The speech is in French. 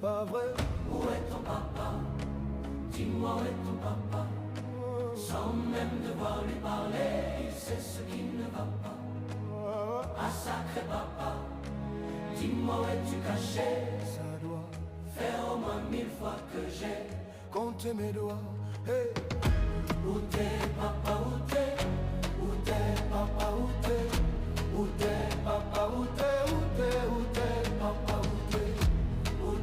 pas vrai. Où est ton papa? Dis-moi où est ton papa? Sans même devoir lui parler, il sait ce qui ne va pas. Ah sacré papa, dis-moi où es-tu caché? Ça doit faire au moins 1000 fois que j'ai compter mes doigts. Hey. Où t'es papa?